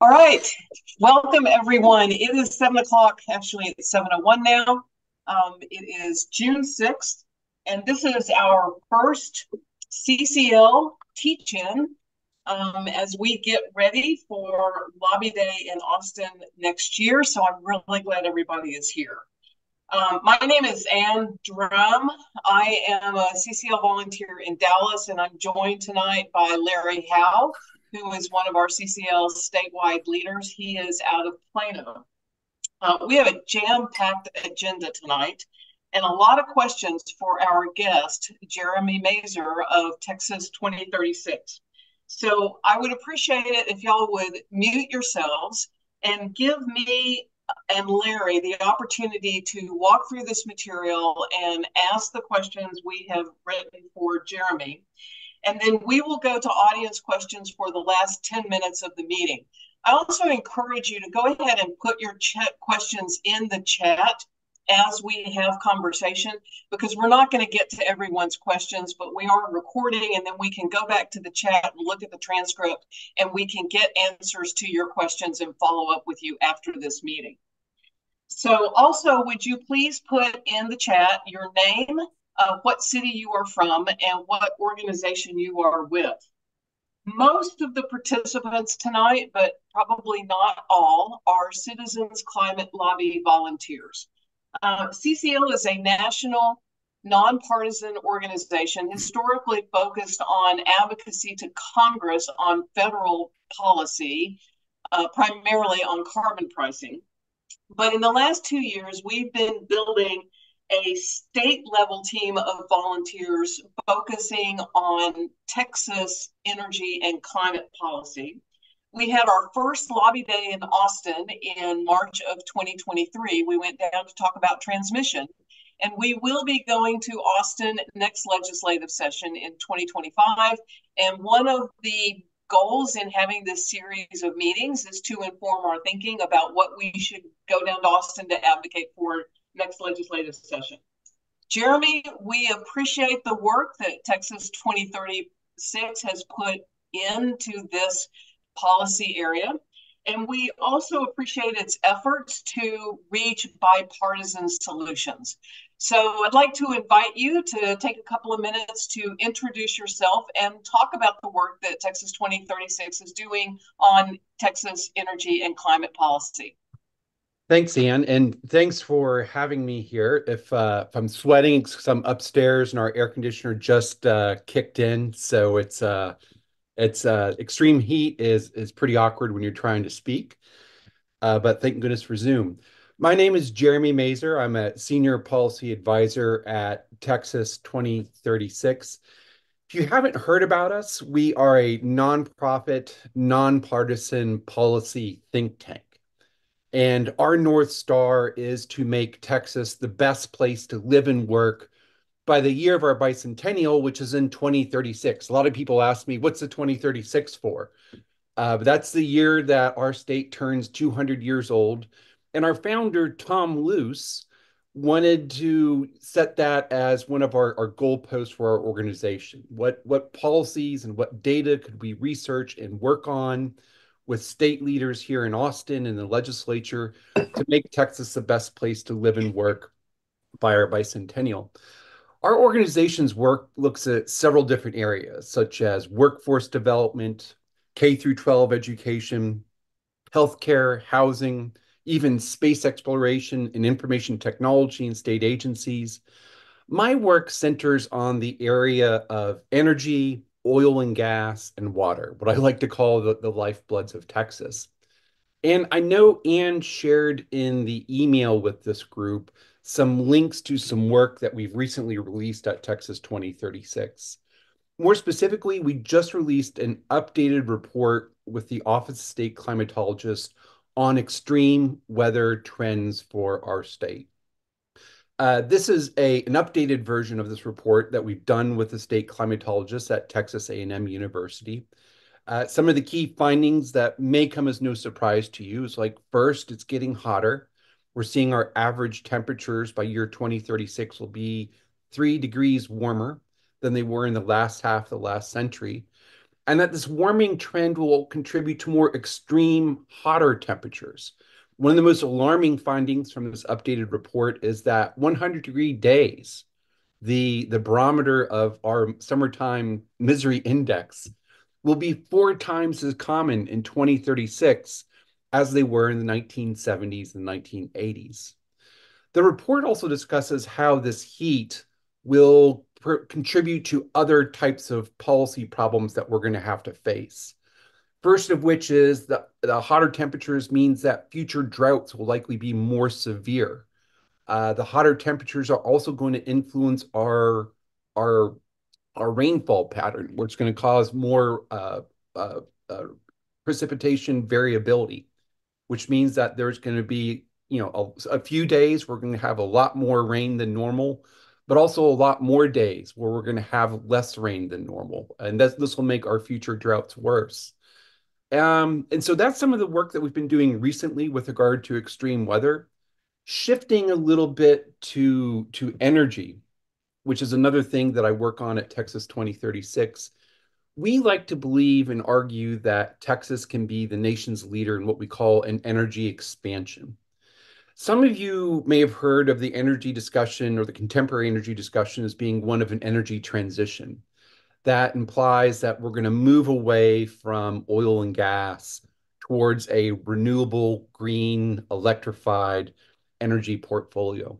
All right, welcome everyone. It is 7 o'clock. Actually, it's 7:01 now. It is June 6th, and this is our first CCL teach-in as we get ready for Lobby Day in Austin next year. So I'm really glad everybody is here. My name is Ann Drum. I am a CCL volunteer in Dallas, and I'm joined tonight by Larry Howe, who is one of our CCL statewide leaders. He is out of Plano. We have a jam-packed agenda tonight and a lot of questions for our guest, Jeremy Mazur of Texas 2036. So I would appreciate it if y'all would mute yourselves and give me and Larry the opportunity to walk through this material and ask the questions we have written for Jeremy. And then we will go to audience questions for the last 10 minutes of the meeting. I also encourage you to go ahead and put your questions in the chat as we have conversation, because we're not going to get to everyone's questions, but we are recording, and then we can go back to the chat and look at the transcript, and we can get answers to your questions and follow up with you after this meeting. So also, would you please put in the chat your name, what city you are from, and what organization you are with. Most of the participants tonight, but probably not all, are Citizens Climate Lobby volunteers. CCL is a national, nonpartisan organization historically focused on advocacy to Congress on federal policy, primarily on carbon pricing. But in the last 2 years, we've been building a state level team of volunteers focusing on Texas energy and climate policy. We had our first lobby day in Austin in March of 2023. We went down to talk about transmission, and we will be going to Austin next legislative session in 2025. And one of the goals in having this series of meetings is to inform our thinking about what we should go down to Austin to advocate for next legislative session. Jeremy, we appreciate the work that Texas 2036 has put into this policy area, and we also appreciate its efforts to reach bipartisan solutions. So I'd like to invite you to take a couple of minutes to introduce yourself and talk about the work that Texas 2036 is doing on Texas energy and climate policy. Thanks, Ann, and thanks for having me here. If I'm sweating, I'm upstairs and our air conditioner just kicked in, so it's extreme heat is pretty awkward when you're trying to speak. But thank goodness for Zoom. My name is Jeremy Mazur. I'm a senior policy advisor at Texas 2036. If you haven't heard about us, we are a nonprofit, nonpartisan policy think tank. And our North Star is to make Texas the best place to live and work by the year of our bicentennial, which is in 2036. A lot of people ask me, what's the 2036 for? But that's the year that our state turns 200 years old. And our founder, Tom Luce, wanted to set that as one of our goalposts for our organization. What policies and what data could we research and work on with state leaders here in Austin and the legislature to make Texas the best place to live and work by our bicentennial. Our organization's work looks at several different areas, such as workforce development, K through 12 education, healthcare, housing, even space exploration and information technology in state agencies. My work centers on the area of energy, oil and gas, and water, what I like to call the lifebloods of Texas. And I know Ann shared in the email with this group some links to some work that we've recently released at Texas 2036. More specifically, we just released an updated report with the Office of State Climatologist on extreme weather trends for our state. This is an updated version of this report that we've done with the state climatologist at Texas A&M University. Some of the key findings that may come as no surprise to you is like, first, it's getting hotter. We're seeing our average temperatures by year 2036 will be 3 degrees warmer than they were in the last half of the last century. and that this warming trend will contribute to more extreme, hotter temperatures. One of the most alarming findings from this updated report is that 100-degree days, the barometer of our summertime misery index, will be 4 times as common in 2036 as they were in the 1970s and 1980s. The report also discusses how this heat will contribute to other types of policy problems that we're going to have to face. First of which is the hotter temperatures means that future droughts will likely be more severe. The hotter temperatures are also going to influence our our rainfall pattern, which is going to cause more uh, uh, precipitation variability, which means that there's going to be, a few days we're going to have a lot more rain than normal, but also a lot more days where we're going to have less rain than normal. And this will make our future droughts worse. And so that's some of the work that we've been doing recently with regard to extreme weather. Shifting a little bit to energy, which is another thing that I work on at Texas 2036. We like to believe and argue that Texas can be the nation's leader in what we call an energy expansion. Some of you may have heard of the energy discussion or the contemporary energy discussion as being one of an energy transition. That implies that we're going to move away from oil and gas towards a renewable, green, electrified energy portfolio.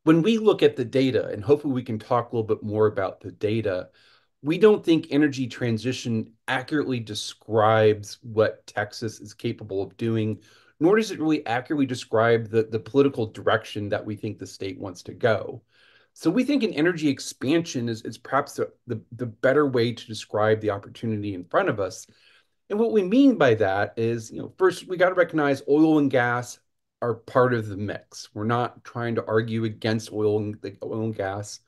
When we look at the data, and hopefully we can talk a little bit more about the data, we don't think energy transition accurately describes what Texas is capable of doing, nor does it really accurately describe the political direction that we think the state wants to go. So we think an energy expansion is perhaps the better way to describe the opportunity in front of us. And what we mean by that is, first we got to recognize oil and gas are part of the mix. We're not trying to argue against oil and gas,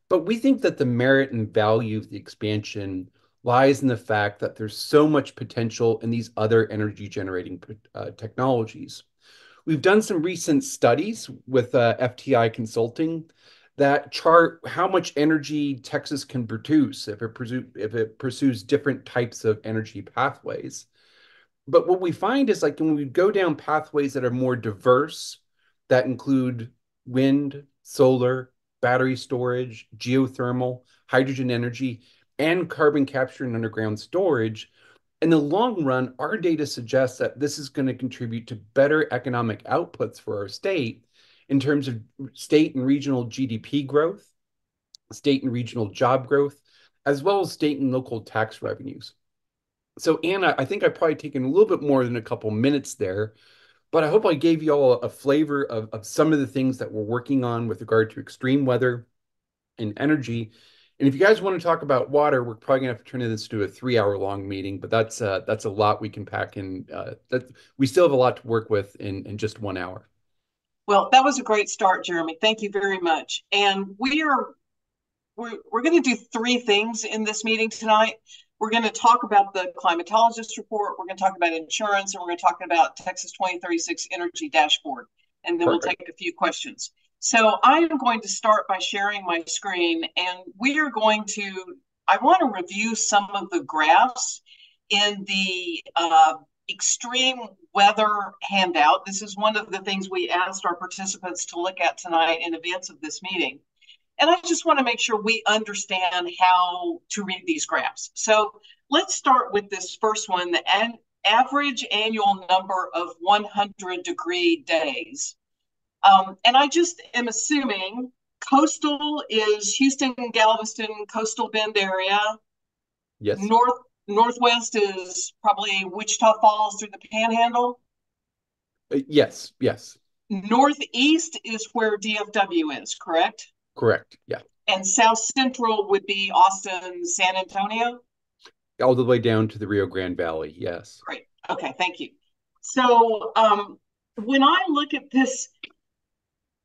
but we think that the merit and value of the expansion lies in the fact that there's so much potential in these other energy generating technologies. We've done some recent studies with FTI Consulting that chart how much energy Texas can produce if it pursues different types of energy pathways. But what we find is like when we go down pathways that are more diverse, that include wind, solar, battery storage, geothermal, hydrogen energy, and carbon capture and underground storage, in the long run, our data suggests that this is going to contribute to better economic outputs for our state in terms of state and regional GDP growth, state and regional job growth, as well as state and local tax revenues. So, Anna, I think I've probably taken a little bit more than a couple minutes there, but I hope I gave you all a flavor of some of the things that we're working on with regard to extreme weather and energy. And if you guys want to talk about water, we're probably gonna have to turn this to a 3 hour long meeting, but that's a lot we can pack in. That we still have a lot to work with in just 1 hour. Well, that was a great start, Jeremy. Thank you very much. And we're going to do three things in this meeting tonight. We're going to talk about the climatologist report. We're going to talk about insurance, and we're going to talk about Texas 2036 Energy Dashboard. And then we'll Perfect. take a few questions. So I am going to start by sharing my screen, and I want to review some of the graphs in the extreme weather handout. This is one of the things we asked our participants to look at tonight in advance of this meeting. And I just want to make sure we understand how to read these graphs. So let's start with this first one, the average annual number of 100-degree days. And I just am assuming coastal is Houston, Galveston, coastal Bend area. Yes. Northwest is probably Wichita Falls through the Panhandle. Yes. Yes. Northeast is where DFW is, correct? Correct. Yeah. And South Central would be Austin, San Antonio. All the way down to the Rio Grande Valley. Yes. Great. Okay, thank you. So when I look at this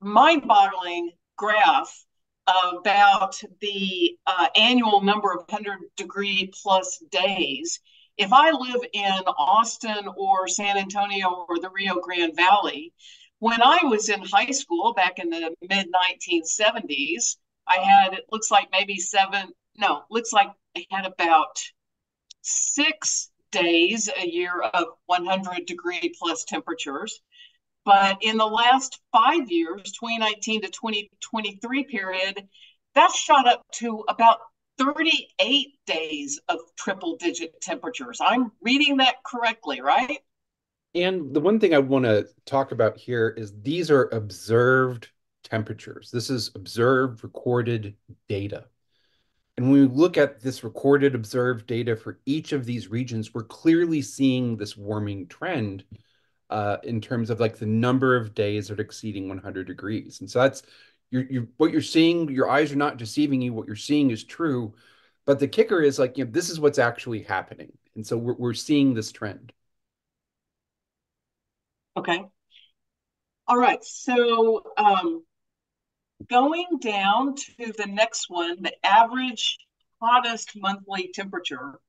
mind-boggling graph about the annual number of 100-degree plus days, if I live in Austin or San Antonio or the Rio Grande Valley, when I was in high school back in the mid 1970s, I had, it looks like maybe looks like I had about 6 days a year of 100-degree plus temperatures. But in the last 5 years, 2019 to 2023 period, that shot up to about 38 days of triple digit temperatures. I'm reading that correctly, right? And the one thing I want to talk about here is these are observed temperatures. This is observed, recorded data. And when we look at this recorded, observed data for each of these regions, we're clearly seeing this warming trend in terms of like the number of days that are exceeding 100 degrees. And so that's what you're seeing. Your eyes are not deceiving you. What you're seeing is true. But the kicker is like, this is what's actually happening. And so we're seeing this trend. Okay. All right. So going down to the next one, the average hottest monthly temperature.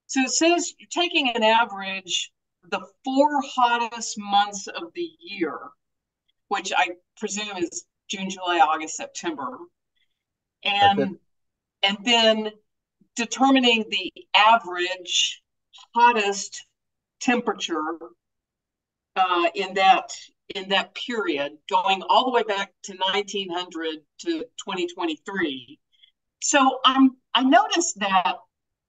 So it says you're taking an average, the 4 hottest months of the year, which I presume is June, July, August, September, That's it. and and then determining the average hottest temperature in that period, going all the way back to 1900 to 2023. So I noticed that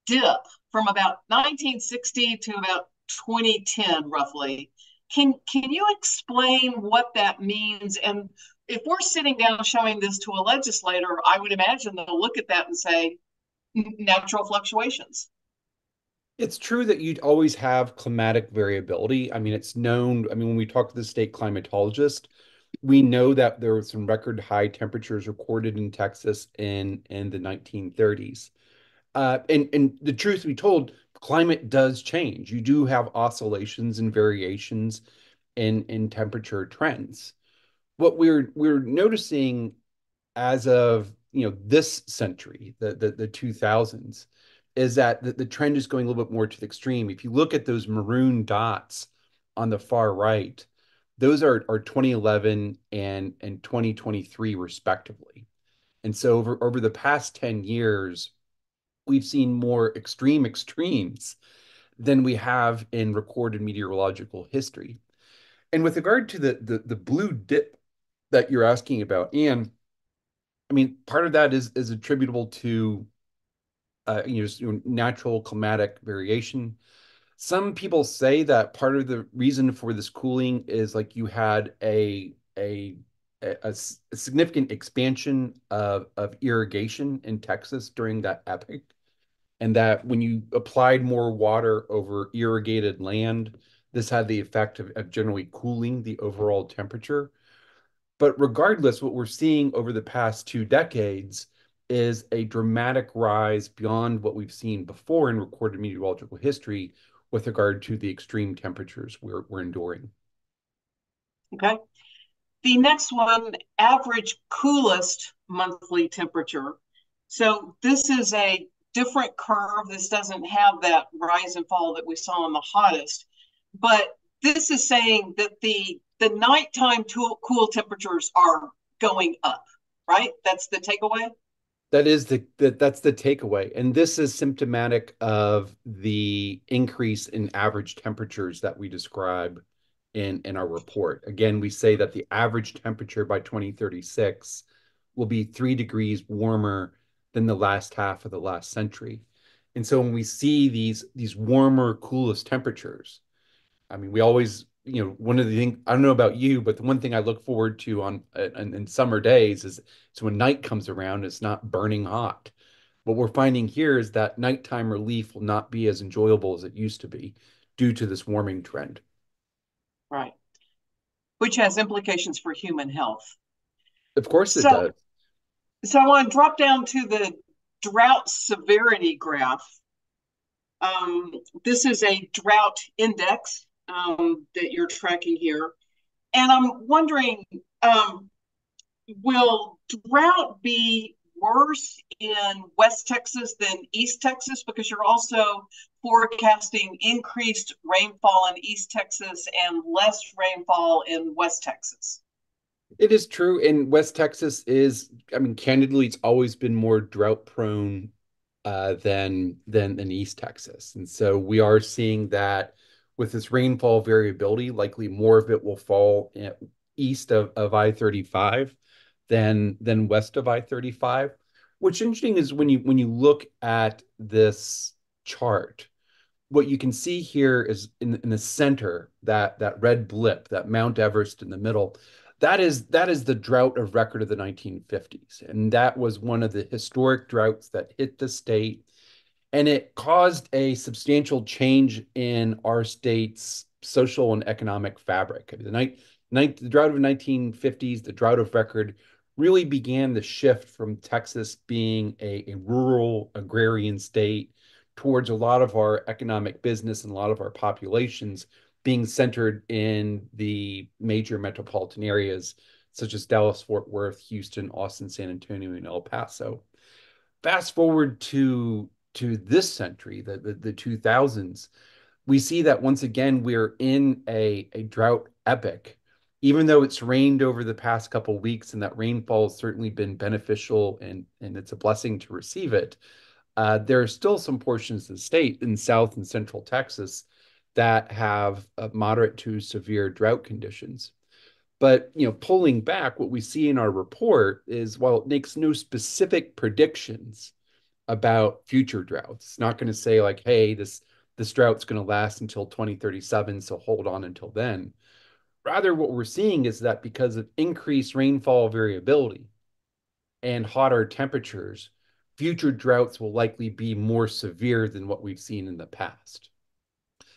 dip from about 1960 to about 2010, roughly. Can you explain what that means? And if we're sitting down showing this to a legislator, I would imagine they'll look at that and say natural fluctuations. It's true that you'd always have climatic variability. I mean, it's known. I mean, when we talk to the state climatologist, we know that there were some record high temperatures recorded in Texas in the 1930s. And the truth be told, climate does change. You do have oscillations and variations in temperature trends. What we're noticing as of this century, the 2000s, is that the trend is going a little bit more to the extreme. If you look at those maroon dots on the far right, those are 2011 and 2023 respectively. And so over the past 10 years, we've seen more extreme extremes than we have in recorded meteorological history. And with regard to the blue dip that you're asking about, and I mean, part of that is attributable to natural climatic variation. Some people say that part of the reason for this cooling is like you had a significant expansion of irrigation in Texas during that epoch, and that when you applied more water over irrigated land, this had the effect of generally cooling the overall temperature. But regardless, what we're seeing over the past 2 decades is a dramatic rise beyond what we've seen before in recorded meteorological history with regard to the extreme temperatures we're enduring. Okay. The next one, average coolest monthly temperature. So this is a different curve. This doesn't have that rise and fall that we saw on the hottest, but this is saying that the nighttime cool temperatures are going up, right? That's the takeaway. That's the takeaway. And this is symptomatic of the increase in average temperatures that we describe in our report. Again, we say that the average temperature by 2036 will be 3 degrees warmer than the last half of the last century. And so when we see these warmer, coolest temperatures, I mean, we always, one of the things, I don't know about you, but the one thing I look forward to on in summer days is when night comes around, it's not burning hot. What we're finding here is that nighttime relief will not be as enjoyable as it used to be due to this warming trend. Right. Which has implications for human health. Of course it So, does. so I want to drop down to the drought severity graph. This is a drought index that you're tracking here. And I'm wondering, um, will drought be worse in West Texas than East Texas? Because you're also forecasting increased rainfall in East Texas and less rainfall in West Texas. It is true. And West Texas is, I mean, candidly, it's always been more drought prone than in East Texas. And so we are seeing that with this rainfall variability, likely more of it will fall east of I-35 than west of I-35. What's interesting is when you look at this chart, what you can see here is in the center, that red blip, that Mount Everest in the middle, that is the drought of record of the 1950s. And that was one of the historic droughts that hit the state. And it caused a substantial change in our state's social and economic fabric. The drought of the 1950s, the drought of record, really began the shift from Texas being a rural agrarian state towards a lot of our economic business and a lot of our populations being centered in the major metropolitan areas such as Dallas, Fort Worth, Houston, Austin, San Antonio, and El Paso. Fast forward to this century, the 2000s, we see that once again we're in a drought epic. Even though it's rained over the past couple of weeks and that rainfall has certainly been beneficial and it's a blessing to receive it, there are still some portions of the state in South and Central Texas that have moderate to severe drought conditions. But pulling back, what we see in our report is while it makes no specific predictions about future droughts, it's not going to say like, hey, this drought's going to last until 2037, so hold on until then. Rather, what we're seeing is that because of increased rainfall variability and hotter temperatures, future droughts will likely be more severe than what we've seen in the past.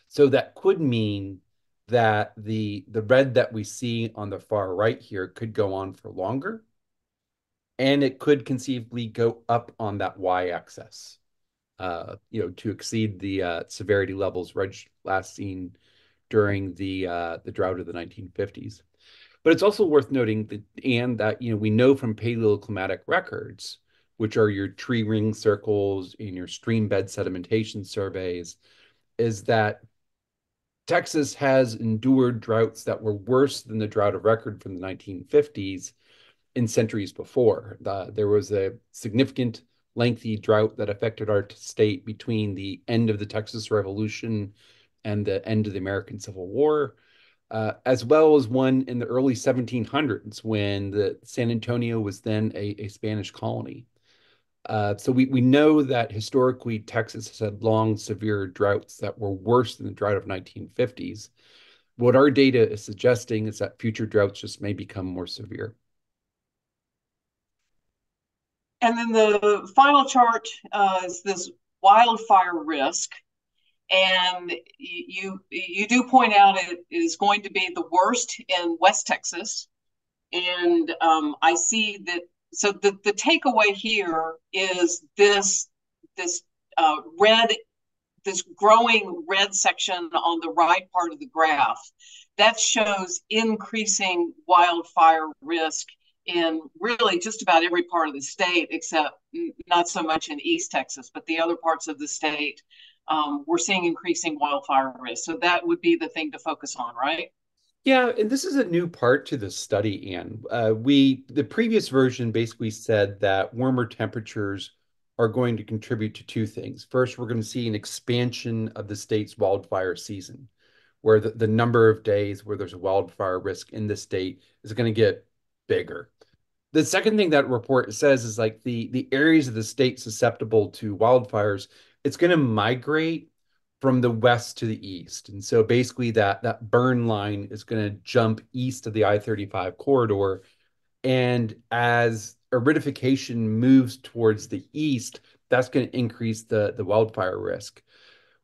So that could mean that the red that we see on the far right here could go on for longer, and it could conceivably go up on that y-axis, to exceed the severity levels last seen during the drought of the 1950s. But it's also worth noting that we know from paleoclimatic records, which are your tree ring circles and your stream bed sedimentation surveys, is that Texas has endured droughts that were worse than the drought of record from the 1950s in centuries before. There was a significant, lengthy drought that affected our state between the end of the Texas Revolution and the end of the American Civil War, as well as one in the early 1700s when San Antonio was then a Spanish colony. So we know that historically Texas has had long, severe droughts that were worse than the drought of 1950s. What our data is suggesting is that future droughts just may become more severe. And then the final chart is this wildfire risk. And you do point out it is going to be the worst in West Texas. And I see that. So the takeaway here is this red, this growing red section on the right part of the graph that shows increasing wildfire risk in really just about every part of the state, except not so much in East Texas, but the other parts of the state, we're seeing increasing wildfire risk. So that would be the thing to focus on, right? Yeah, and this is a new part to the study, Anne. The previous version basically said that warmer temperatures are going to contribute to two things. First, we're going to see an expansion of the state's wildfire season, where the number of days where there's a wildfire risk in the state is going to get bigger. The second thing that report says is like the areas of the state susceptible to wildfires, it's going to migrate from the west to the east. And so basically that burn line is going to jump east of the I-35 corridor. And as aridification moves towards the east, that's going to increase the wildfire risk.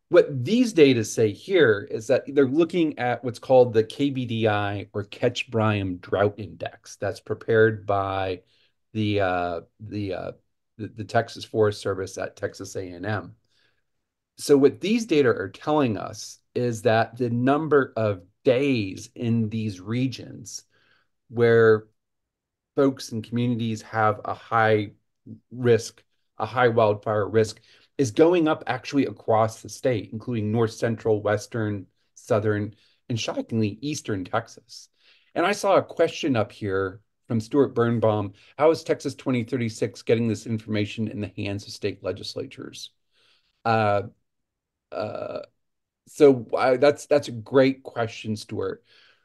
What these data say here is that they're looking at what's called the KBDI or Ketch Bryan Drought Index that's prepared by the uh, the, uh, the Texas Forest Service at Texas A&M. So what these data are telling us is that the number of days in these regions where folks and communities have a high risk, a high wildfire risk, is going up actually across the state, including north central, western, southern, and shockingly, eastern Texas. And I saw a question up here from Stuart Birnbaum. How is Texas 2036 getting this information in the hands of state legislatures? Uh, uh, that's a great question, Stuart.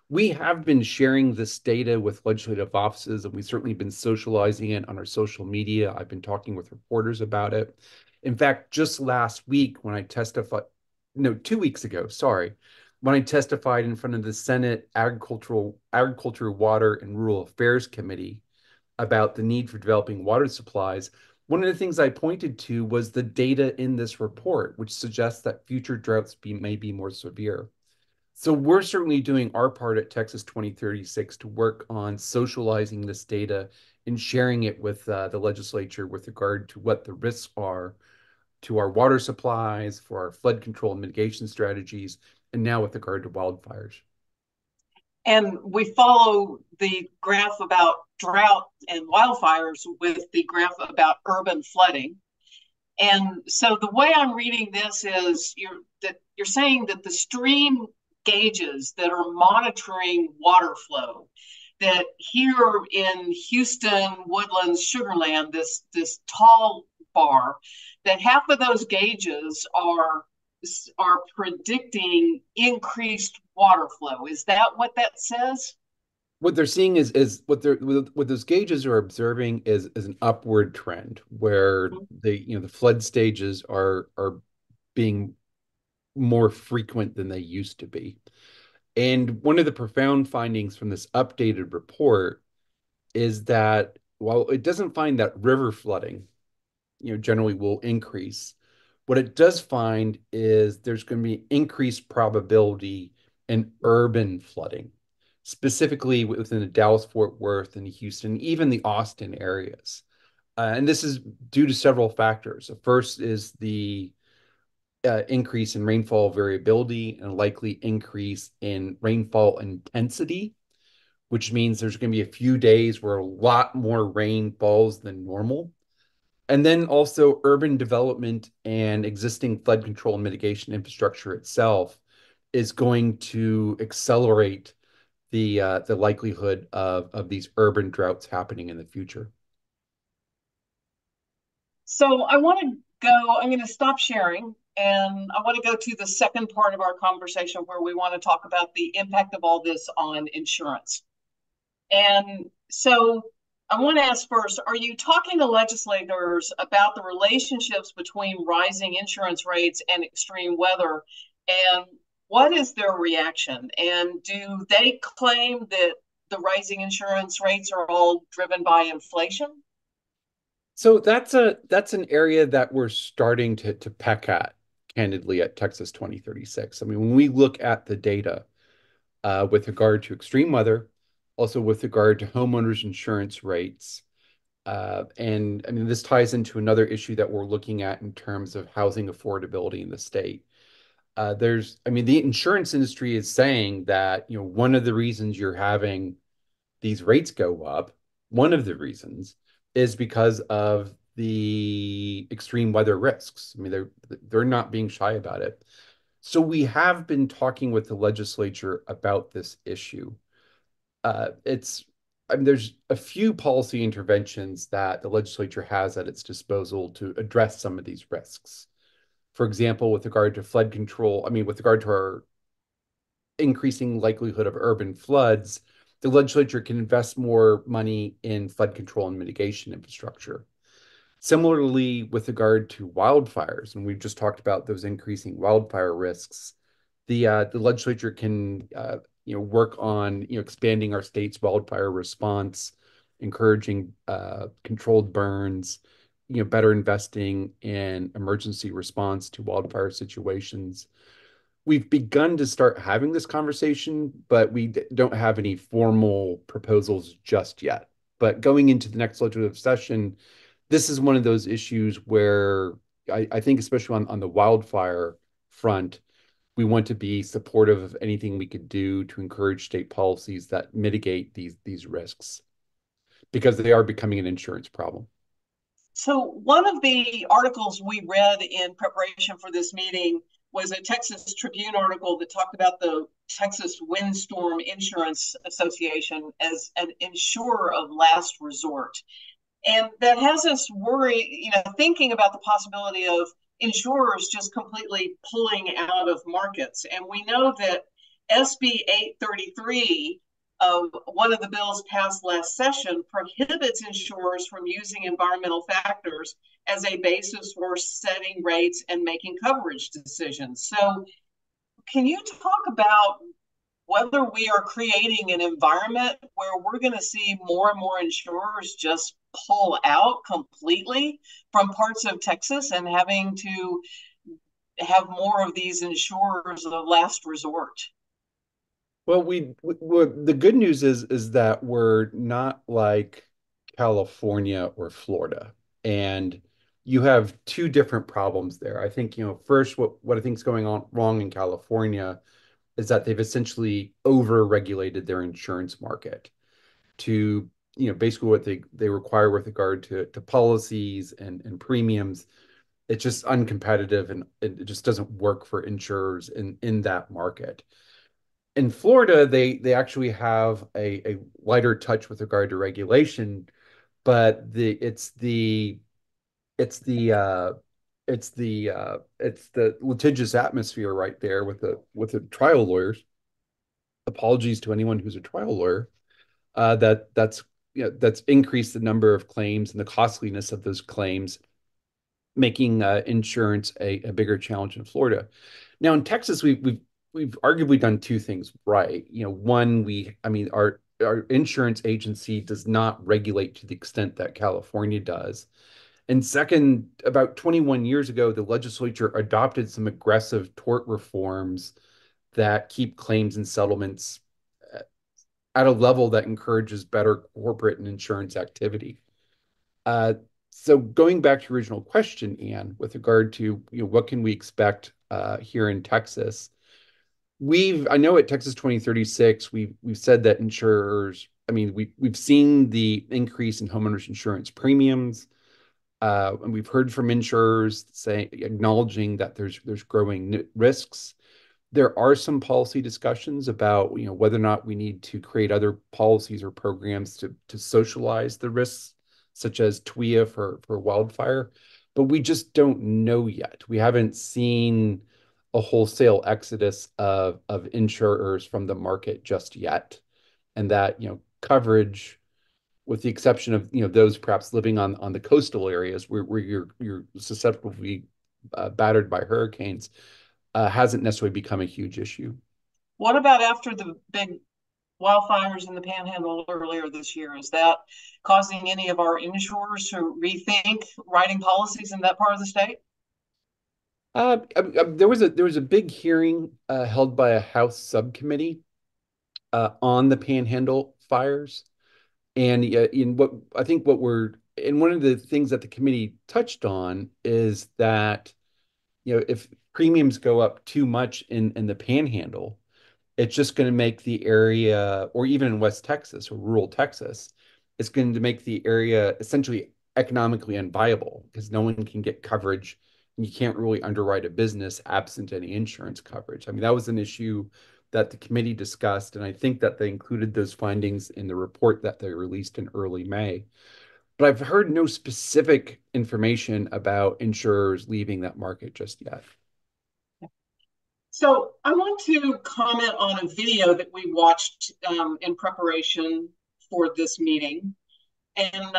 We have been sharing this data with legislative offices, and we've certainly been socializing it on our social media. I've been talking with reporters about it. In fact, just last week when I testified, no, 2 weeks ago, sorry, when I testified in front of the Senate Agriculture, Water, and Rural Affairs Committee about the need for developing water supplies, one of the things I pointed to was the data in this report, which suggests that future may be more severe. So we're certainly doing our part at Texas 2036 to work on socializing this data and sharing it with the legislature with regard to what the risks are to our water supplies, for our flood control and mitigation strategies, and now with regard to wildfires. And we follow the graph about drought and wildfires with the graph about urban flooding. And so the way I'm reading this is you're saying that the stream gauges that are monitoring water flow, that here in Houston, Woodlands, Sugarland, this tall bar, that half of those gauges are predicting increased water flow. Is that what that says? What they're seeing is what those gauges are observing is an upward trend where the flood stages are being more frequent than they used to be. And one of the profound findings from this updated report is that while it doesn't find that river flooding, generally will increase, what it does find is there's going to be increased probability in urban flooding, specifically within the Dallas, Fort Worth, and Houston, even the Austin areas. And this is due to several factors. The first is the increase in rainfall variability and a likely increase in rainfall intensity, which means there's going to be a few days where a lot more rain falls than normal. And then also urban development and existing flood control and mitigation infrastructure itself is going to accelerate the likelihood of these urban droughts happening in the future. So I'm going to stop sharing and I want to go to the second part of our conversation where we want to talk about the impact of all this on insurance. And so I want to ask first, are you talking to legislators about the relationships between rising insurance rates and extreme weather? And what is their reaction? And do they claim that the rising insurance rates are all driven by inflation? So that's an area that we're starting to peck at, candidly, at Texas 2036. I mean, when we look at the data with regard to extreme weather, also with regard to homeowners insurance rates, and I mean, this ties into another issue that we're looking at in terms of housing affordability in the state. I mean, the insurance industry is saying that, one of the reasons you're having these rates go up, one of the reasons is because of the extreme weather risks. I mean, they're not being shy about it. So we have been talking with the legislature about this issue. It's I mean, there's a few policy interventions that the legislature has at its disposal to address some of these risks. For example, with regard to flood control, I mean, with regard to our increasing likelihood of urban floods, the legislature can invest more money in flood control and mitigation infrastructure. Similarly, with regard to wildfires, and we've just talked about those increasing wildfire risks, the legislature can work on expanding our state's wildfire response, encouraging controlled burns, better investing in emergency response to wildfire situations. We've begun to start having this conversation, but we don't have any formal proposals just yet. But going into the next legislative session, this is one of those issues where I think, especially on the wildfire front, we want to be supportive of anything we could do to encourage state policies that mitigate these risks because they are becoming an insurance problem. So one of the articles we read in preparation for this meeting was a Texas Tribune article that talked about the Texas Windstorm Insurance Association as an insurer of last resort. And that has us thinking about the possibility of insurers just completely pulling out of markets. And we know that SB 833, one of the bills passed last session, prohibits insurers from using environmental factors as a basis for setting rates and making coverage decisions. So can you talk about whether we are creating an environment where we're going to see more and more insurers just pull out completely from parts of Texas and having to have more of these insurers of last resort? Well, the good news is that we're not like California or Florida, and you have two different problems there. I think, first, what I think is going on wrong in California is that they've essentially over-regulated their insurance market to, basically what they require with regard to policies and premiums. It's just uncompetitive, and it just doesn't work for insurers in that market. In Florida, they actually have a lighter touch with regard to regulation, but it's the litigious atmosphere right there with the trial lawyers. Apologies to anyone who's a trial lawyer. That's increased the number of claims and the costliness of those claims, making insurance a bigger challenge in Florida. Now in Texas, we've arguably done two things right. One, our insurance agency does not regulate to the extent that California does. And second, about 21 years ago, the legislature adopted some aggressive tort reforms that keep claims and settlements at a level that encourages better corporate and insurance activity. Uh, so going back to your original question, Anne, with regard to what can we expect here in Texas, I know at Texas 2036, we've said that insurers, we've seen the increase in homeowners insurance premiums, and we've heard from insurers acknowledging that there's growing risks. There are some policy discussions about whether or not we need to create other policies or programs to socialize the risks, such as TWIA for wildfire, but we just don't know yet. We haven't seen a wholesale exodus of insurers from the market just yet, and that coverage, with the exception of those perhaps living on the coastal areas where you're susceptible to be battered by hurricanes, hasn't necessarily become a huge issue. What about after the big wildfires in the Panhandle earlier this year? Is that causing any of our insurers to rethink writing policies in that part of the state? There was a big hearing held by a House subcommittee on the Panhandle fires, and in what I think what we're and one of the things that the committee touched on is that if premiums go up too much in the Panhandle, it's just going to make the area, or even in West Texas or rural Texas, it's going to make the area essentially economically unviable because no one can get coverage. And you can't really underwrite a business absent any insurance coverage. That was an issue that the committee discussed, and I think that they included those findings in the report that they released in early May. But I've heard no specific information about insurers leaving that market just yet. So I want to comment on a video that we watched in preparation for this meeting. And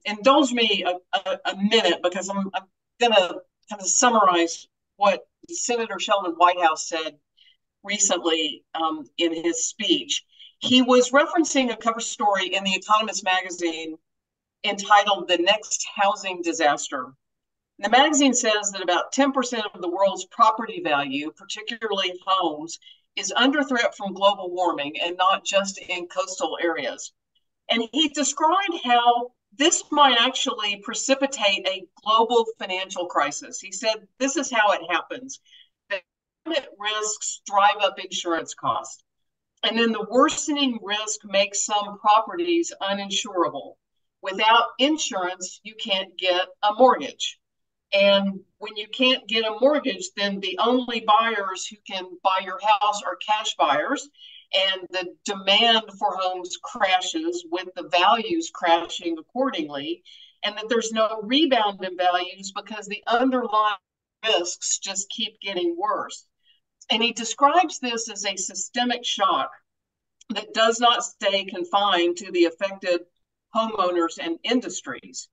indulge me a minute because I'm going to kind of summarize what Senator Sheldon Whitehouse said recently in his speech. He was referencing a cover story in The Economist magazine entitled "The Next Housing Disaster." The magazine says that about 10% of the world's property value, particularly homes, is under threat from global warming, and not just in coastal areas. And he described how this might actually precipitate a global financial crisis. He said, this is how it happens. The climate risks drive up insurance costs. And then the worsening risk makes some properties uninsurable. Without insurance, you can't get a mortgage. And when you can't get a mortgage, then the only buyers who can buy your house are cash buyers. And the demand for homes crashes with the values crashing accordingly. And that there's no rebound in values because the underlying risks just keep getting worse. And he describes this as a systemic shock that does not stay confined to the affected homeowners and industries.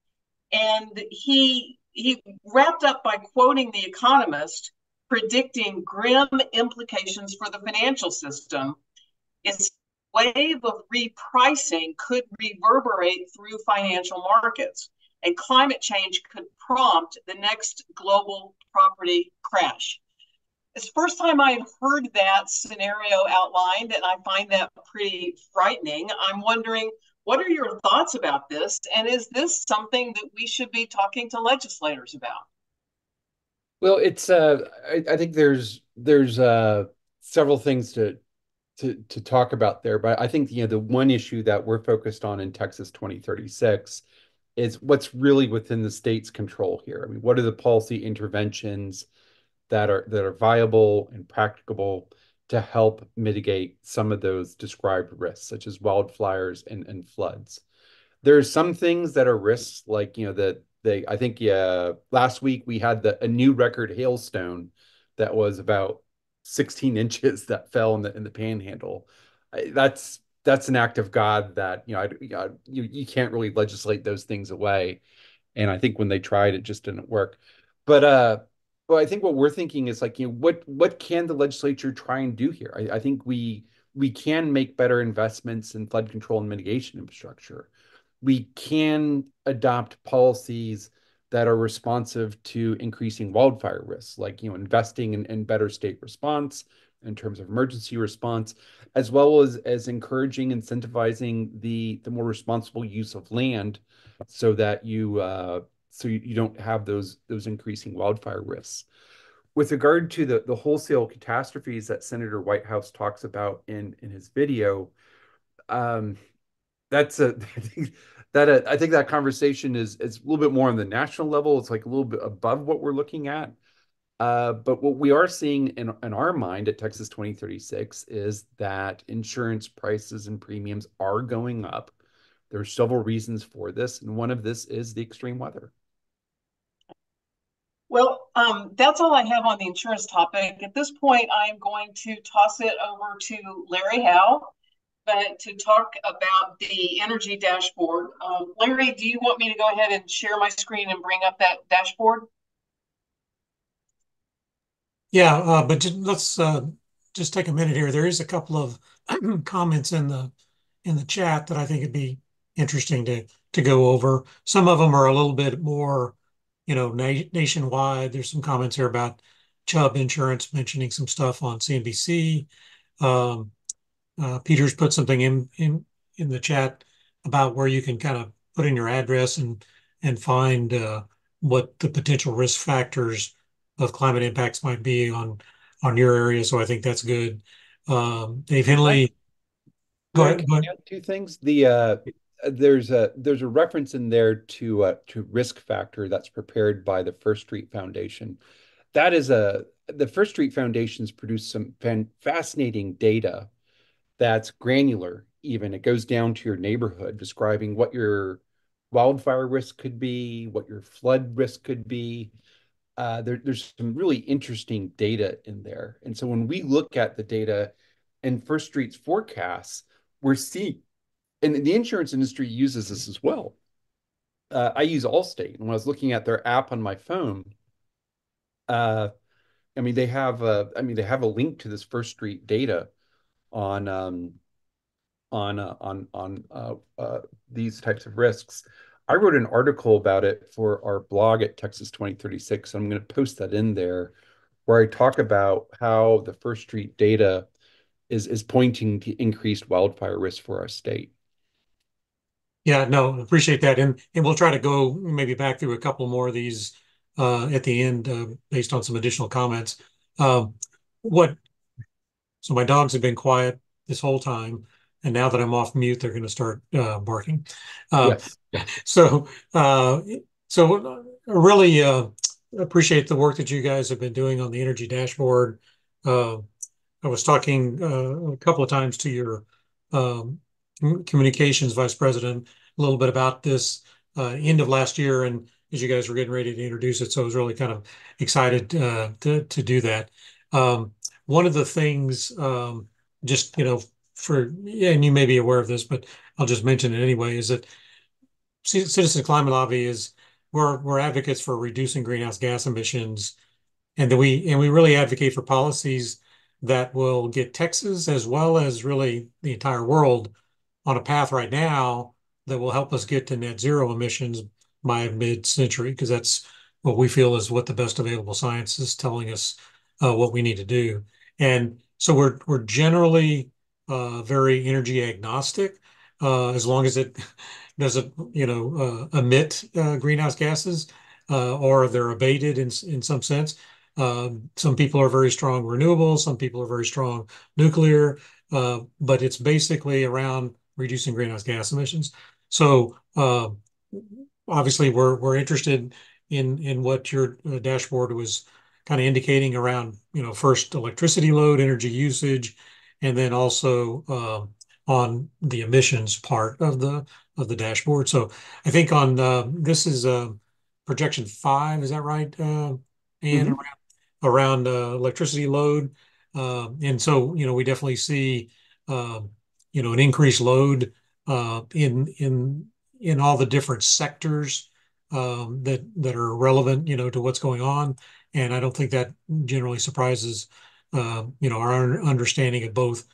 And he wrapped up by quoting The Economist, predicting grim implications for the financial system. Its wave of repricing could reverberate through financial markets, and climate change could prompt the next global property crash. It's the first time I've heard that scenario outlined, and I find that pretty frightening. I'm wondering, what are your thoughts about this? And is this something that we should be talking to legislators about? Well, I think there's several things to talk about there, but I think the one issue that we're focused on in Texas 2036 is what's really within the state's control here. I mean, what are the policy interventions that are viable and practicable to help mitigate some of those described risks, such as wildfires and floods. There's some things that are risks, like that they I think last week we had a new record hailstone that was about 16 inches that fell in the panhandle. That's an act of God that you can't really legislate those things away. And I think when they tried, it just didn't work. But well, I think what we're thinking is like, what can the legislature try and do here? I think we can make better investments in flood control and mitigation infrastructure. We can adopt policies that are responsive to increasing wildfire risks, like investing in better state response in terms of emergency response, as well as encouraging, incentivizing the more responsible use of land, so that you don't have those increasing wildfire risks. With regard to the wholesale catastrophes that Senator Whitehouse talks about in his video, um, that's a I think that conversation is a little bit more on the national level. It's like a little bit above what we're looking at. But what we are seeing in our mind at Texas 2036 is that insurance prices and premiums are going up. There are several reasons for this, and one of this is the extreme weather. Well, that's all I have on the insurance topic. At this point, I'm going to toss it over to Larry Howe, but to talk about the energy dashboard. Larry, do you want me to go ahead and share my screen and bring up that dashboard? Yeah, but let's just take a minute here. There is a couple of comments in the chat that I think it'd be interesting to go over. Some of them are a little bit more, nationwide. There's some comments here about Chubb Insurance mentioning some stuff on CNBC. Um, Peter's put something in the chat about where you can kind of put in your address and find what the potential risk factors of climate impacts might be on your area. So I think that's good. Dave Henley, go Ryan, ahead. can Go I ahead. add two things? There's a reference in there to risk factor that's prepared by the First Street Foundation. That is the First Street Foundation's produced some fascinating data that's granular. Even it goes down to your neighborhood, describing what your wildfire risk could be, what your flood risk could be. There's some really interesting data in there. And so when we look at the data and First Street's forecasts, we're seeing, and the insurance industry uses this as well. I use Allstate, and when I was looking at their app on my phone, uh, they have a link to this First Street data on these types of risks. I wrote an article about it for our blog at Texas 2036. I'm going to post that in there, where I talk about how the First Street data is pointing to increased wildfire risk for our state. Yeah, no, appreciate that. And we'll try to go maybe back through a couple more of these at the end based on some additional comments. Um, what So my dogs have been quiet this whole time, and now that I'm off mute, they're going to start barking. Uh, Yes. so, uh, so really, appreciate the work that you guys have been doing on the energy dashboard. Uh, I was talking a couple of times to your um, communications vice president a little bit about this end of last year, and as you guys were getting ready to introduce it, so I was really kind of excited to do that. Um, One of the things, just for yeah, and you may be aware of this, but I'll just mention it anyway, is that Citizen Climate Lobby is we're advocates for reducing greenhouse gas emissions, and we really advocate for policies that will get Texas as well as really the entire world on a path right now that will help us get to net zero emissions by mid-century, because that's what we feel is what the best available science is telling us what we need to do. And so we're generally very energy agnostic, as long as it doesn't, emit greenhouse gases, or they're abated in some sense. Some people are very strong renewables, some people are very strong nuclear, but it's basically around reducing greenhouse gas emissions. So obviously, we're interested in what your dashboard was kind of indicating around, first electricity load, energy usage, and then also on the emissions part of the dashboard. So I think on this is projection 5, is that right, Anne? Mhm. Around electricity load. And so, we definitely see, an increased load in all the different sectors that are relevant, to what's going on. And I don't think that generally surprises, our understanding of both,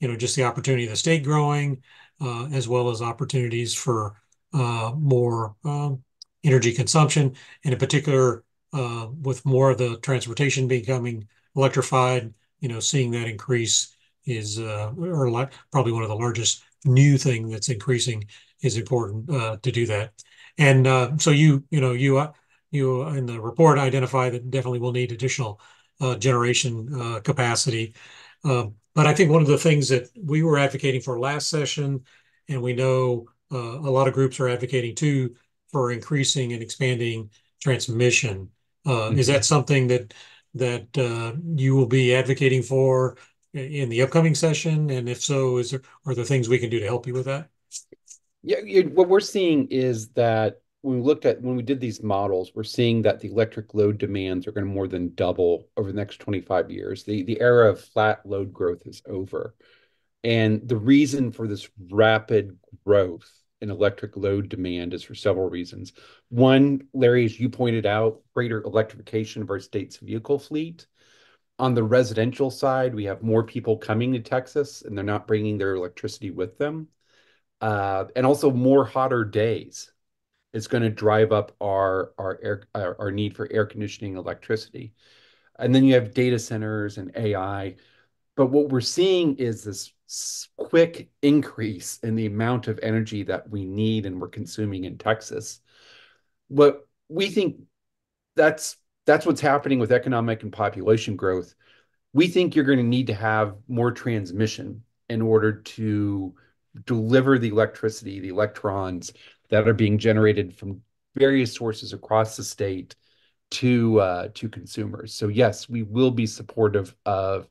just the opportunity of the state growing, as well as opportunities for more energy consumption, and in particular, with more of the transportation becoming electrified, seeing that increase is, or like probably one of the largest new thing that's increasing is important to do that. And so you in the report identify that definitely will need additional generation capacity. But I think one of the things that we were advocating for last session, and we know a lot of groups are advocating too, for increasing and expanding transmission. Is that Mhm. something that you will be advocating for in the upcoming session? And if so, are there things we can do to help you with that? Yeah, what we're seeing is that when we did these models, we're seeing that the electric load demands are going to more than double over the next 25 years. The era of flat load growth is over. And the reason for this rapid growth in electric load demand is for several reasons. One, Larry, as you pointed out, greater electrification of our state's vehicle fleet. On the residential side, we have more people coming to Texas and they're not bringing their electricity with them. And also more hotter days is going to drive up our need for air conditioning electricity. And then you have data centers and AI. But what we're seeing is this quick increase in the amount of energy that we need and we're consuming in Texas. What we think that's what's happening with economic and population growth. We think you're going to need to have more transmission in order to deliver the electricity, the electrons that are being generated from various sources across the state to consumers. So yes, we will be supportive of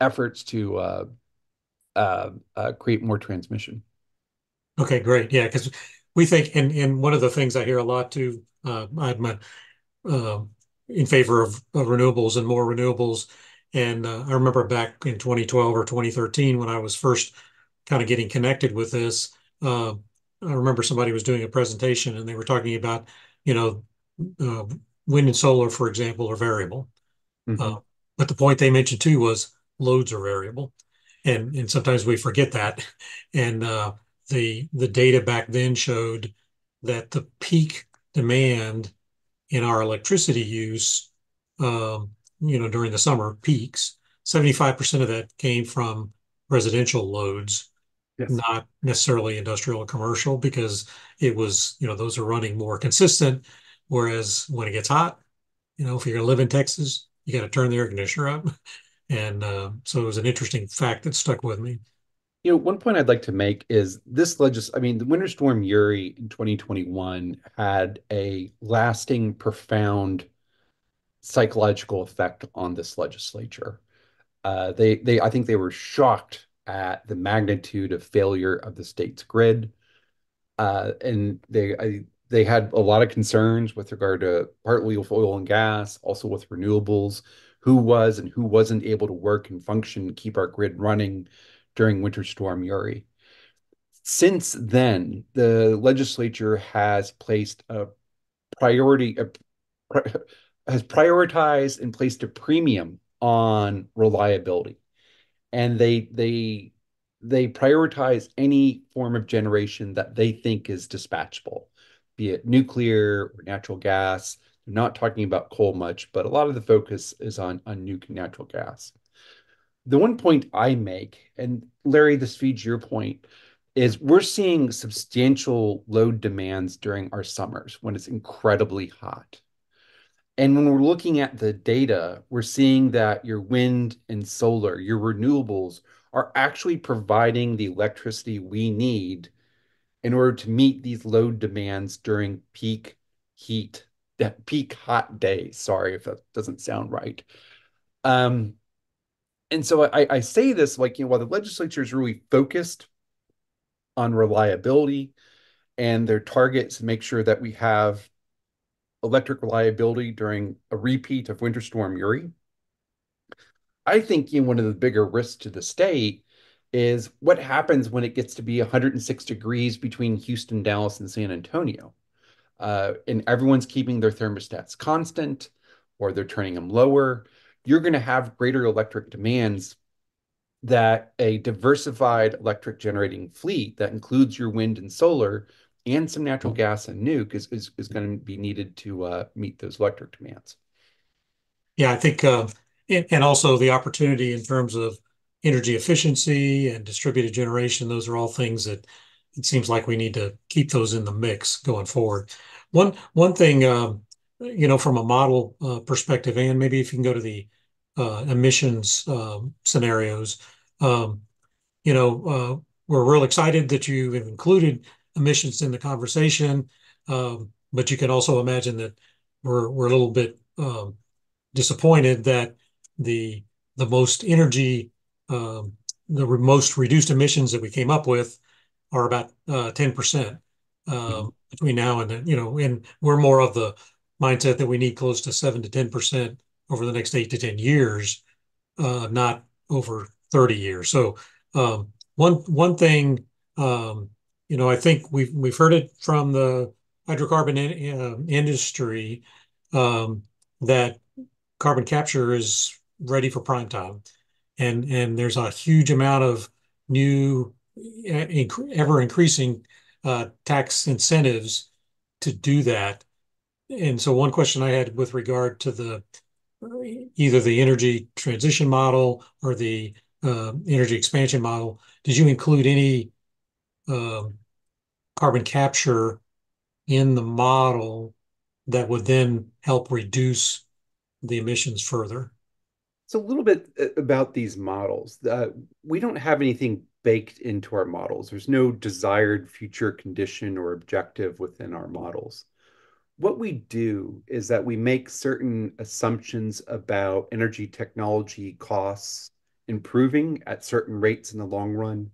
efforts to create more transmission. Okay, great. Yeah, because we think, and one of the things I hear a lot too, I'm uh, in favor of renewables and more renewables. And I remember back in 2012 or 2013 when I was first kind of getting connected with this. I remember somebody was doing a presentation and they were talking about, you know, uh, wind and solar, for example, are variable. Uh, Mhm. but the point they mentioned too was loads are variable, and sometimes we forget that. And the data back then showed that the peak demand in our electricity use, during the summer peaks, 75% of that came from residential loads, Yes. not necessarily industrial or commercial, because it was, those are running more consistent. Whereas when it gets hot, if you're going to live in Texas, you got to turn the air conditioner up. And so it was an interesting fact that stuck with me. One point I'd like to make is I mean, the Winter Storm Uri in 2021 had a lasting, profound psychological effect on this legislature. I think they were shocked at the magnitude of failure of the state's grid, and they had a lot of concerns with regard to partly with oil and gas, also with renewables, who was and who wasn't able to work and function, keep our grid running during Winter Storm Uri. Since then, the legislature has placed a priority, has prioritized and placed a premium on reliability, and they prioritize any form of generation that they think is dispatchable, be it nuclear or natural gas. They're not talking about coal much, but a lot of the focus is on natural gas. The one point I make, and Larry, this feeds your point, is we're seeing substantial load demands during our summers when it's incredibly hot. And when we're looking at the data, we're seeing that your wind and solar, your renewables, are actually providing the electricity we need in order to meet these load demands during peak heat, peak hot days. Sorry if that doesn't sound right. Um, and so I say this like, while the legislature is really focused on reliability and their targets to make sure that we have electric reliability during a repeat of Winter Storm Uri, I think one of the bigger risks to the state is what happens when it gets to be 106 degrees between Houston, Dallas, and San Antonio. And everyone's keeping their thermostats constant or they're turning them lower. You're going to have greater electric demands that a diversified electric generating fleet that includes your wind and solar and some natural gas and nuke is going to be needed to meet those electric demands. Yeah, I think, and also the opportunity in terms of energy efficiency and distributed generation, those are all things that it seems like we need to keep those in the mix going forward. One thing, from a model perspective, and maybe if you can go to the emissions scenarios, um, we're real excited that you have included emissions in the conversation, but you can also imagine that we're a little bit disappointed that the the most energy um, the most reduced emissions that we came up with are about 10% Mhm. between now and then, and we're more of the mindset that we need close to 7 to 10% over the next 8 to 10 years, not over 30 years. So one thing, I think we've heard it from the hydrocarbon industry, that carbon capture is ready for prime time, and there's a huge amount of new, ever increasing tax incentives to do that. And so, one question I had with regard to the either the energy transition model or the energy expansion model, did you include any um, carbon capture in the model that would then help reduce the emissions further? So a little bit about these models. We don't have anything baked into our models. There's no desired future condition or objective within our models. What we do is that we make certain assumptions about energy technology costs improving at certain rates in the long run,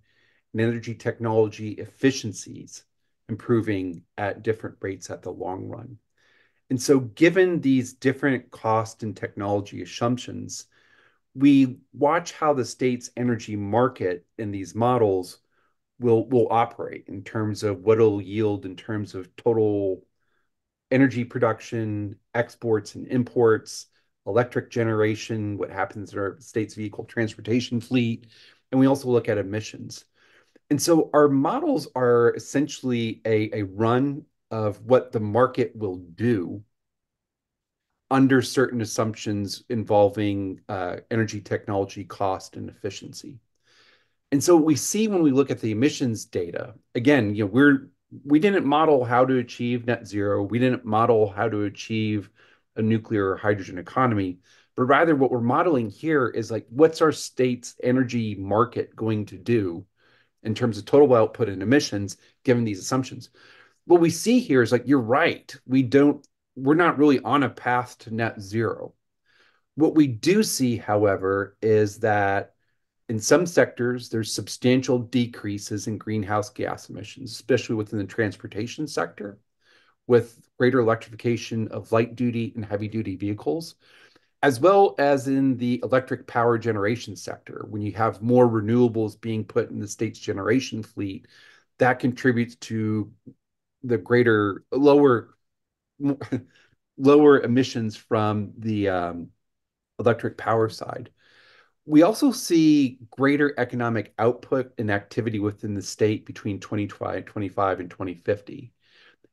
and energy technology efficiencies improving at different rates at the long run. And so, given these different cost and technology assumptions, we watch how the state's energy market in these models will operate in terms of what it'll yield in terms of total energy production, exports and imports, electric generation, what happens in our state's vehicle transportation fleet, and we also look at emissions. And so our models are essentially a run of what the market will do under certain assumptions involving energy technology cost and efficiency. And so what we see when we look at the emissions data, again, we didn't model how to achieve net zero. We didn't model how to achieve a nuclear or hydrogen economy, but rather what we're modeling here is like, what's our state's energy market going to do in terms of total output and emissions, given these assumptions? What we see here is like, you're right. We're not really on a path to net zero. What we do see, however, is that in some sectors, there's substantial decreases in greenhouse gas emissions, especially within the transportation sector, with greater electrification of light duty and heavy duty vehicles, as well as in the electric power generation sector. When you have more renewables being put in the state's generation fleet, that contributes to the greater, lower emissions from the electric power side. We also see greater economic output and activity within the state between 2025 and 2050.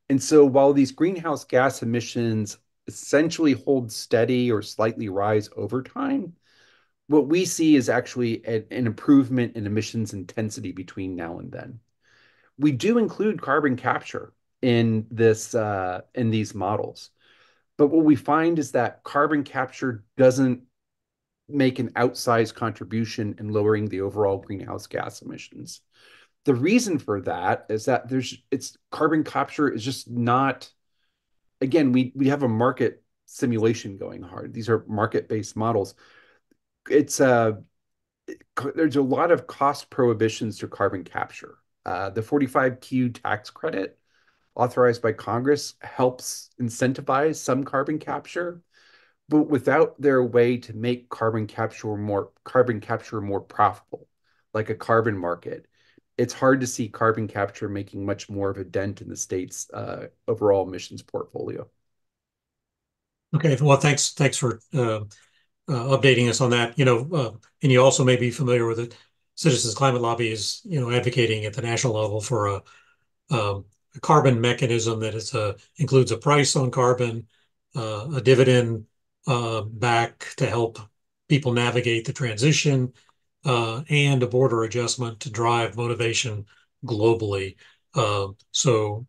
And so while these greenhouse gas emissions essentially hold steady or slightly rise over time, what we see is actually an improvement in emissions intensity between now and then. We do include carbon capture in these models, but what we find is that carbon capture doesn't make an outsized contribution in lowering the overall greenhouse gas emissions. The reason for that is that it's carbon capture is just not, again, we have a market simulation going hard. These are market-based models. It's there's a lot of cost prohibitions to carbon capture. The 45Q tax credit authorized by Congress helps incentivize some carbon capture, but without their way to make carbon capture more profitable, like a carbon market, it's hard to see carbon capture making much more of a dent in the state's overall emissions portfolio. Okay, well, thanks for updating us on that. And you also may be familiar with it. Citizens Climate Lobby is, advocating at the national level for a carbon mechanism that includes a price on carbon, a dividend back to help people navigate the transition, and a border adjustment to drive motivation globally. So,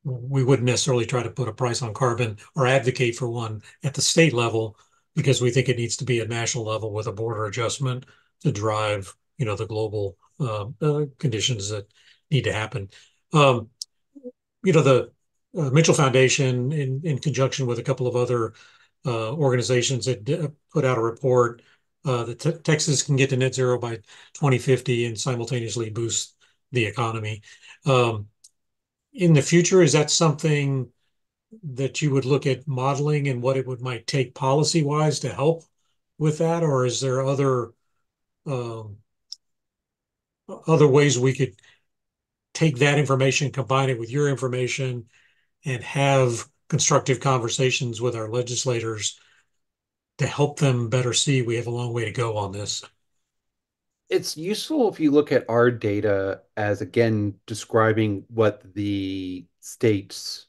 we wouldn't necessarily try to put a price on carbon or advocate for one at the state level because we think it needs to be at national level with a border adjustment to drive, the global conditions that need to happen. Um, the Mitchell Foundation, in conjunction with a couple of other organizations, that put out a report that Texas can get to net zero by 2050 and simultaneously boost the economy. Um, in the future, is that something that you would look at modeling and what it might take policy wise to help with that, or is there um, other ways we could take that information, combine it with your information, and have constructive conversations with our legislators to help them better see we have a long way to go on this? It's useful if you look at our data as, again, describing what the state's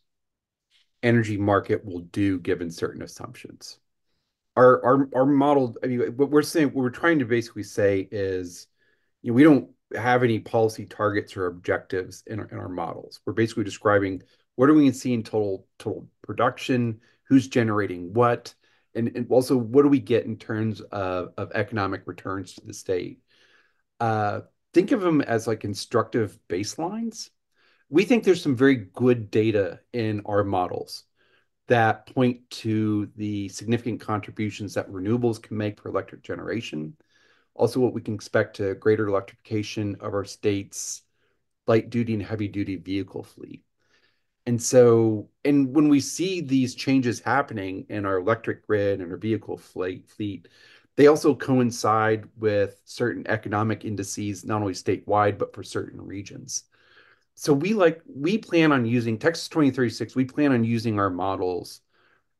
energy market will do given certain assumptions. Our model, I mean, what we're trying to basically say is, we don't have any policy targets or objectives in our models. We're basically describing what are we going to see in total production, who's generating what, and also what do we get in terms of economic returns to the state. Uh, think of them as like instructive baselines. We think there's some very good data in our models that point to the significant contributions that renewables can make for electric generation. Also, what we can expect to greater electrification of our state's light duty and heavy duty vehicle fleet. And when we see these changes happening in our electric grid and our vehicle fleet, they also coincide with certain economic indices, not only statewide, but for certain regions. So we plan on using Texas 2036, we plan on using our models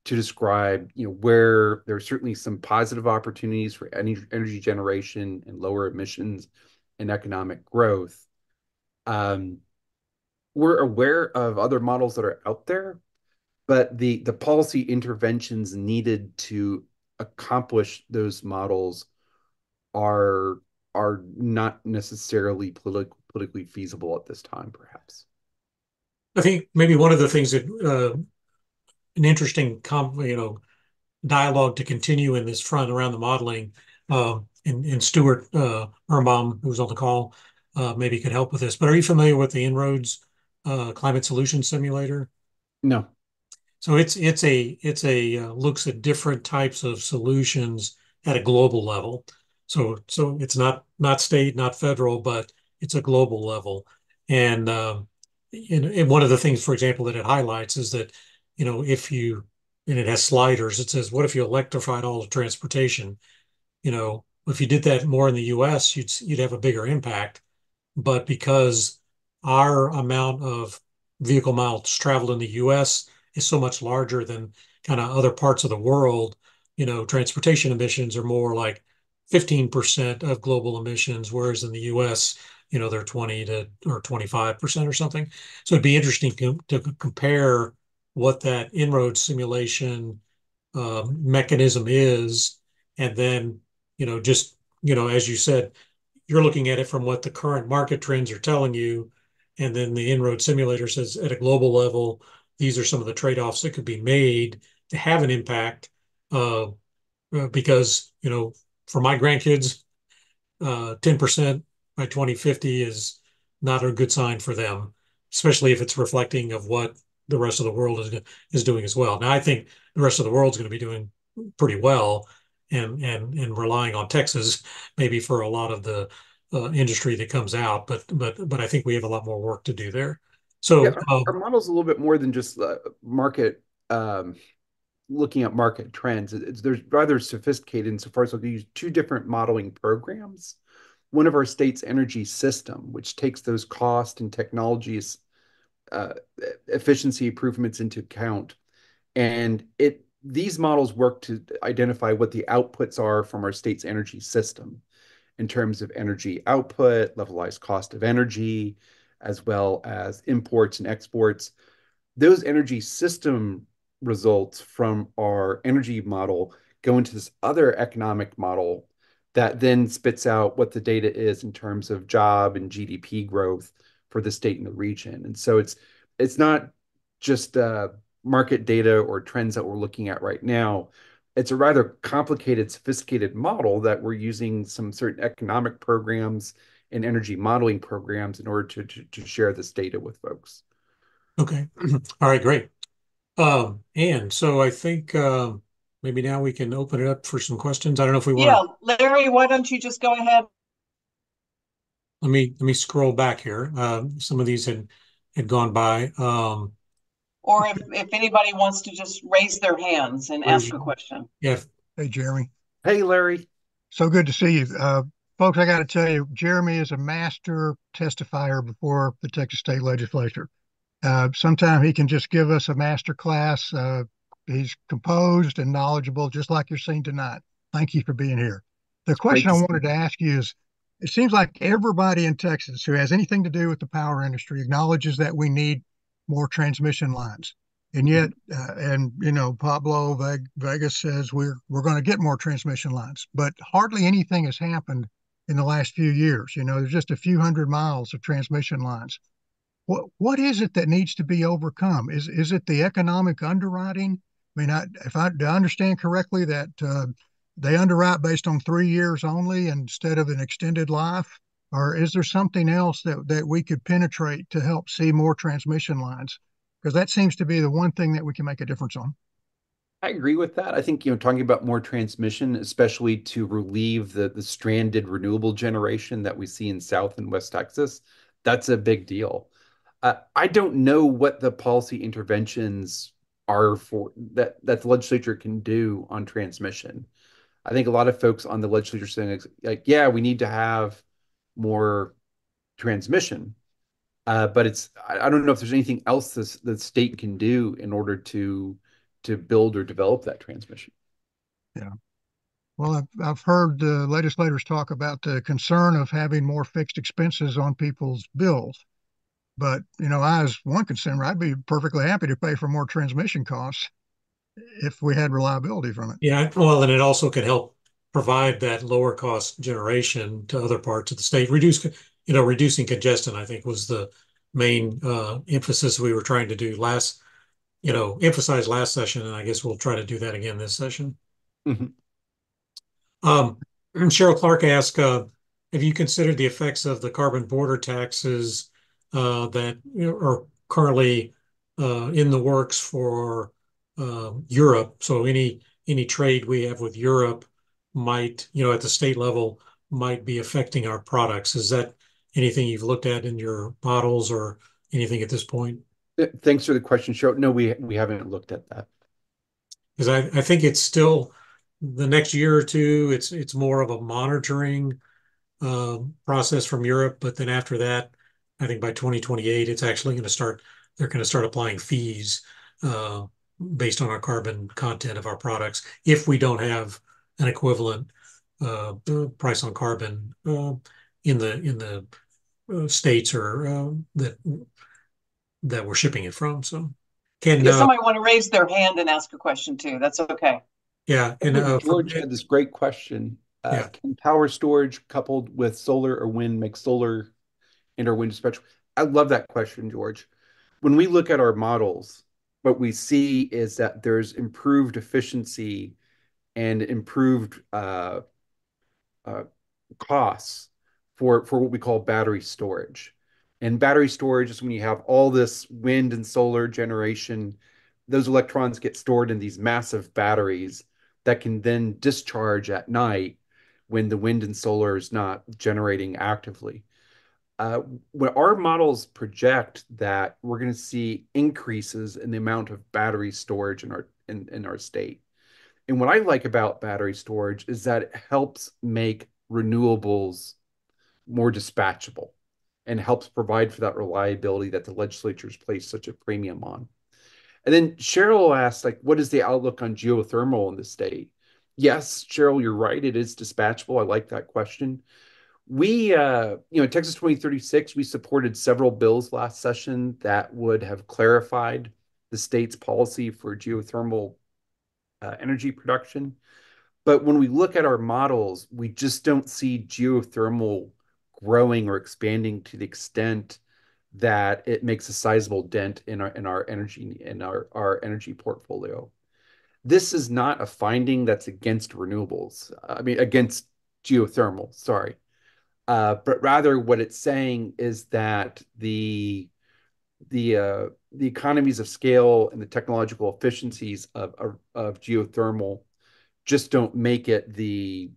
to describe, where there are certainly some positive opportunities for energy generation and lower emissions and economic growth. Um, we're aware of other models that are out there, but the policy interventions needed to accomplish those models are are not necessarily politically feasible at this time, perhaps. I think maybe one of the things that an interesting dialogue to continue in this front around the modeling, and Stuart Birnbaum, who's on the call, maybe could help with this. But are you familiar with the En-ROADS Climate Solution Simulator? No. So it's a looks at different types of solutions at a global level. So it's not state, not federal, but it's a global level. And and one of the things, for example, that it highlights is that, if you and it has sliders, it says, what if you electrified all of transportation? If you did that more in the US, you'd have a bigger impact. But because our amount of vehicle miles traveled in the US is so much larger than kind of other parts of the world, transportation emissions are more like 15% of global emissions, whereas in the US, they're 20 to or 25% or something. So it'd be interesting to compare what that inroad simulation mechanism is, and then, just, as you said, you're looking at it from what the current market trends are telling you. And then the inroad simulator says at a global level, these are some of the trade-offs that could be made to have an impact. Uh, because, for my grandkids, 10% by 2050 is not a good sign for them, especially if it's reflecting of what the rest of the world is doing as well. Now, I think the rest of the world's going to be doing pretty well, and relying on Texas maybe for a lot of the industry that comes out, but I think we have a lot more work to do there. Yeah, So our model's a little bit more than just market, looking at market trends. There's rather sophisticated insofar as we use two different modeling programs. One of our state's energy system, which takes those cost and technologies, uh, efficiency improvements into account. And these models work to identify what the outputs are from our state's energy system in terms of energy output, levelized cost of energy, as well as imports and exports. Those energy system results from our energy model go into this other economic model that then spits out what the data is in terms of job and GDP growth for the state and the region. And so it's not just market data or trends that we're looking at right now. It's a rather complicated, sophisticated model that we're using some certain economic programs and energy modeling programs in order to share this data with folks. okay, all right, great. And so I think maybe now we can open it up for some questions. I don't know if we want Yeah, to. Larry, why don't you just go ahead? Let me scroll back here. Some of these had gone by. Or if anybody wants to just raise their hands and Raise ask a your, question. yeah. Hey, Jeremy. Hey, Larry. So good to see you. Folks, I got to tell you, Jeremy is a master testifier before the Texas State Legislature. Sometime he can just give us a master class. He's composed and knowledgeable, just like you're seeing tonight. Thank you for being here. The It's great question I to see wanted you. to ask you is, it seems like everybody in Texas who has anything to do with the power industry acknowledges that we need more transmission lines. And yet, Pablo Vegas says we're going to get more transmission lines, but hardly anything has happened in the last few years. There's just a few hundred miles of transmission lines. What is it that needs to be overcome? Is it the economic underwriting? I mean, if I do I understand correctly that they underwrite based on 3 years only instead of an extended life, or is there something else that we could penetrate to help see more transmission lines? Because that seems to be the one thing that we can make a difference on. I agree with that. I think, talking about more transmission, especially to relieve the stranded renewable generation that we see in South and West Texas, that's a big deal. I don't know what the policy interventions are for that the legislature can do on transmission. I think a lot of folks on the legislature saying like, yeah, we need to have more transmission. But I don't know if there's anything else the state can do in order to build or develop that transmission. Yeah. Well, I've heard legislators talk about the concern of having more fixed expenses on people's bills. But, I, as one consumer, I'd be perfectly happy to pay for more transmission costs if we had reliability from it. Yeah, well, and it also could help provide that lower cost generation to other parts of the state. Reducing congestion, I think, was the main emphasis we were trying to do emphasize last session, and I guess we'll try to do that again this session. Mhm. Cheryl Clark asked, have you considered the effects of the carbon border taxes that are currently in the works for Europe. So any trade we have with Europe might, at the state level, might be affecting our products. Is that anything you've looked at in your models or anything at this point? Thanks for the question, Cheryl. No, we haven't looked at that. Because I think it's still the next year or two, it's more of a monitoring process from Europe. But then after that, I think by 2028, it's actually going to start, they're going to start applying fees uh, based on our carbon content of our products if we don't have an equivalent price on carbon in the states or that we're shipping it from. So, Ken, If somebody want to raise their hand and ask a question too, that's okay. yeah, I and think George had this great question. Yeah. Can power storage coupled with solar or wind make solar and or wind dispatch? I love that question, George. When we look at our models, what we see is that there's improved efficiency and improved uh, costs for what we call battery storage. And battery storage is when you have all this wind and solar generation, those electrons get stored in these massive batteries that can then discharge at night when the wind and solar is not generating actively. Uh, when our models project that we're going to see increases in the amount of battery storage in our state. And what I like about battery storage is that it helps make renewables more dispatchable and helps provide for that reliability that the legislatures place such a premium on. And then Cheryl asked, like, what is the outlook on geothermal in the state? Yes, Cheryl, you're right. It is dispatchable. I like that question. Texas 2036, we supported several bills last session that would have clarified the state's policy for geothermal energy production. But when we look at our models, we just don't see geothermal growing or expanding to the extent that it makes a sizable dent in our energy portfolio. This is not a finding that's against renewables. I mean, against geothermal, sorry. But rather what it's saying is that the economies of scale and the technological efficiencies of geothermal just don't make it the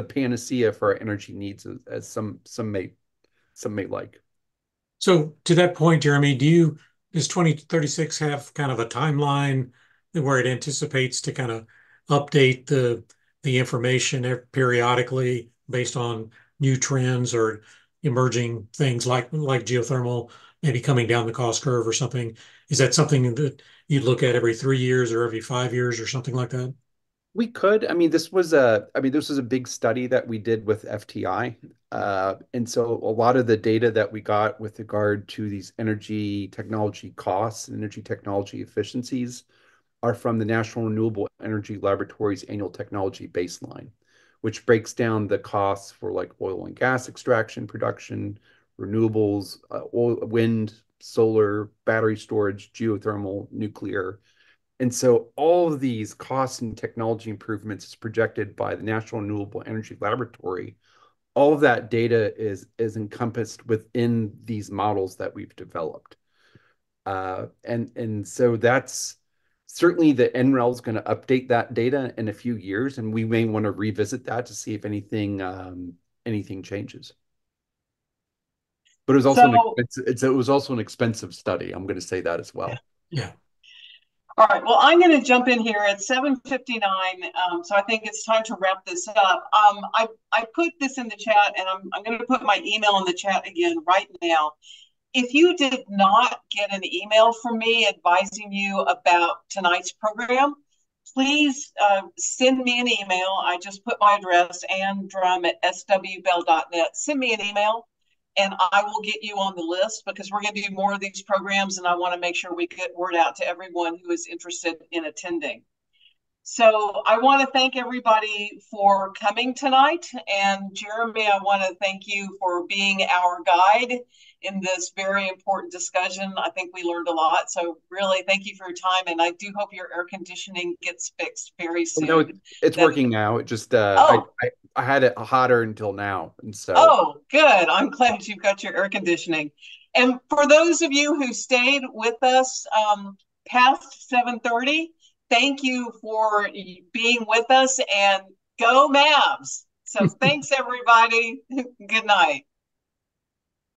panacea for our energy needs as some may like. So to that point, Jeremy, does 2036 have kind of a timeline where it anticipates to kind of update the information periodically based on new trends or emerging things like geothermal maybe coming down the cost curve or something? Is that something that you'd look at every 3 years or every 5 years or something like that? We could. I mean, this was a big study that we did with FTI. And so a lot of the data that we got with regard to these energy technology costs and energy technology efficiencies are from the National Renewable Energy Laboratory's annual technology baseline, which breaks down the costs for like oil and gas extraction, production, renewables, wind, solar, battery storage, geothermal, nuclear. And so all of these costs and technology improvements is projected by the National Renewable Energy Laboratory. All of that data is encompassed within these models that we've developed. And so that's certainly the NREL is going to update that data in a few years, and we may want to revisit that to see if anything changes. But it was also an expensive study. I'm going to say that as well. Yeah. All right, well, I'm going to jump in here at 7:59, so I think it's time to wrap this up. I put this in the chat, and I'm going to put my email in the chat again right now. If you did not get an email from me advising you about tonight's program, please send me an email. I just put my address, andrum@swbell.net. Send me an email, and I will get you on the list because we're going to do more of these programs, and I want to make sure we get word out to everyone who is interested in attending. So I want to thank everybody for coming tonight. And Jeremy, I want to thank you for being our guide in this very important discussion. I think we learned a lot. So really, thank you for your time. And I do hope your air conditioning gets fixed very soon. No, it's working now. It just I had it hotter until now, and so. Oh, good. I'm glad you've got your air conditioning. And for those of you who stayed with us, past 7:30. Thank you for being with us, and go Mavs. So thanks, everybody. Good night.